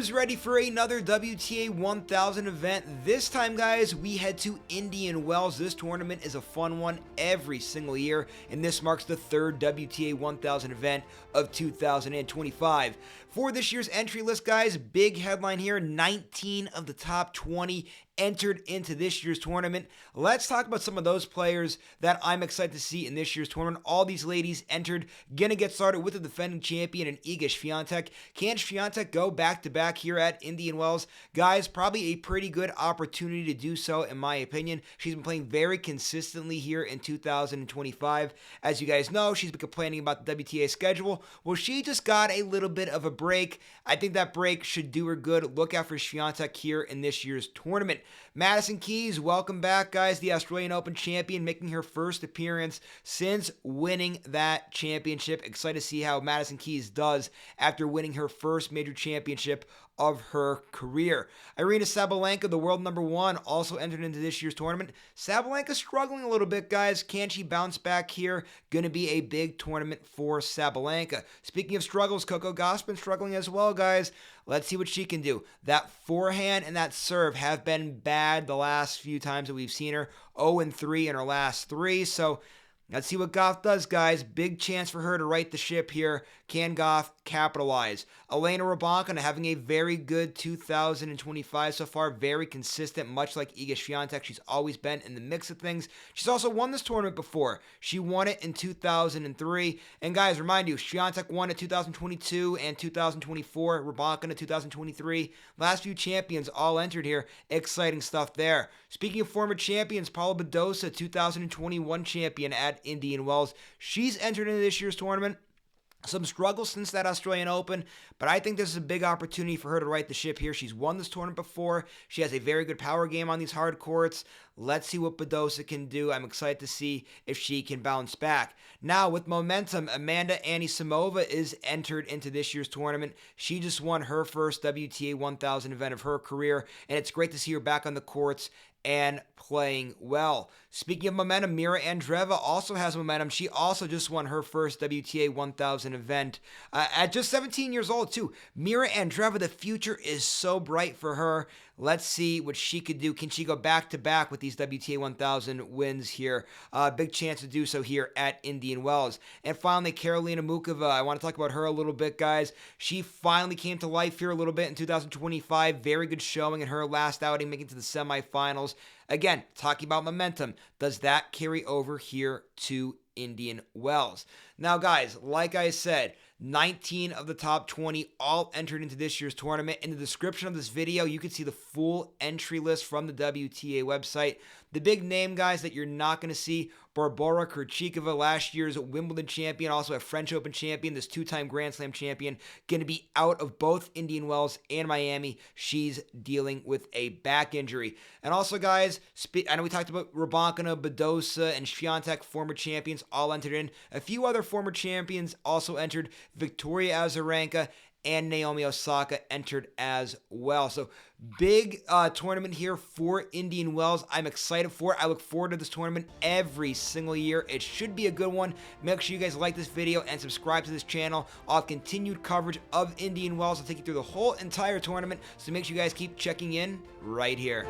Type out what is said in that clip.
Who's ready for another WTA 1000 event? This time, guys, we head to Indian Wells. This tournament is a fun one every single year, and this marks the third WTA 1000 event of 2025. For this year's entry list, guys, big headline here, 19 of the top 20 entered into this year's tournament. Let's talk about some of those players that I'm excited to see in this year's tournament. All these ladies entered. Gonna get started with the defending champion in Iga Swiatek. Can Swiatek go back-to-back here at Indian Wells? Guys, probably a pretty good opportunity to do so, in my opinion. She's been playing very consistently here in 2025. As you guys know, she's been complaining about the WTA schedule. Well, she just got a little bit of a break. I think that break should do her good. Look out for Swiatek here in this year's tournament. Madison Keys, welcome back, guys. The Australian Open champion, making her first appearance since winning that championship. Excited to see how Madison Keys does after winning her first major championship of her career. Aryna Sabalenka, the world number one, also entered into this year's tournament. Sabalenka struggling a little bit, guys. Can she bounce back here? Going to be a big tournament for Sabalenka. Speaking of struggles, Coco Gauff's been struggling as well, guys. Let's see what she can do. That forehand and that serve have been bad the last few times that we've seen her. 0-3 in her last three, so let's see what Gauff does, guys. Big chance for her to right the ship here. Can Gauff capitalize? Elena Rybakina having a very good 2025 so far. Very consistent, much like Iga Swiatek. She's always been in the mix of things. She's also won this tournament before. She won it in 2003. And guys, remind you, Swiatek won it 2022 and 2024. Rybakina 2023. Last few champions all entered here. Exciting stuff there. Speaking of former champions, Paula Badosa, 2021 champion at Indian Wells. She's entered into this year's tournament. Some struggles since that Australian Open, but I think this is a big opportunity for her to right the ship here. She's won this tournament before. She has a very good power game on these hard courts. Let's see what Badosa can do. I'm excited to see if she can bounce back. Now, with momentum, Amanda Anisimova is entered into this year's tournament. She just won her first WTA 1000 event of her career, and it's great to see her back on the courts and playing well. Speaking of momentum, Mirra Andreeva also has momentum. She also just won her first WTA 1000 event at just 17 years old, too. Mirra Andreeva, the future is so bright for her. Let's see what she could do. Can she go back-to-back with these WTA 1000 wins here? Big chance to do so here at Indian Wells. And finally, Karolina Muchova. I want to talk about her a little bit, guys. She finally came to life here a little bit in 2025. Very good showing in her last outing, making it to the semifinals. Again, talking about momentum. Does that carry over here to Indian Wells? Now, guys, like I said, 19 of the top 20 all entered into this year's tournament. In the description of this video, you can see the full entry list from the WTA website. The big name, guys, that you're not going to see, Barbora, Krejcikova, last year's Wimbledon champion, also a French Open champion, this two-time Grand Slam champion, going to be out of both Indian Wells and Miami. She's dealing with a back injury. And also, guys, I know we talked about Rybakina, Badosa, and Swiatek, former champions, all entered in. A few other former champions also entered. Victoria Azarenka and Naomi Osaka entered as well. So big tournament here for Indian Wells. I'm excited for it. I look forward to this tournament every single year. It should be a good one. Make sure you guys like this video and subscribe to this channel. I'll have continued coverage of Indian Wells. I'll take you through the whole entire tournament. So make sure you guys keep checking in right here.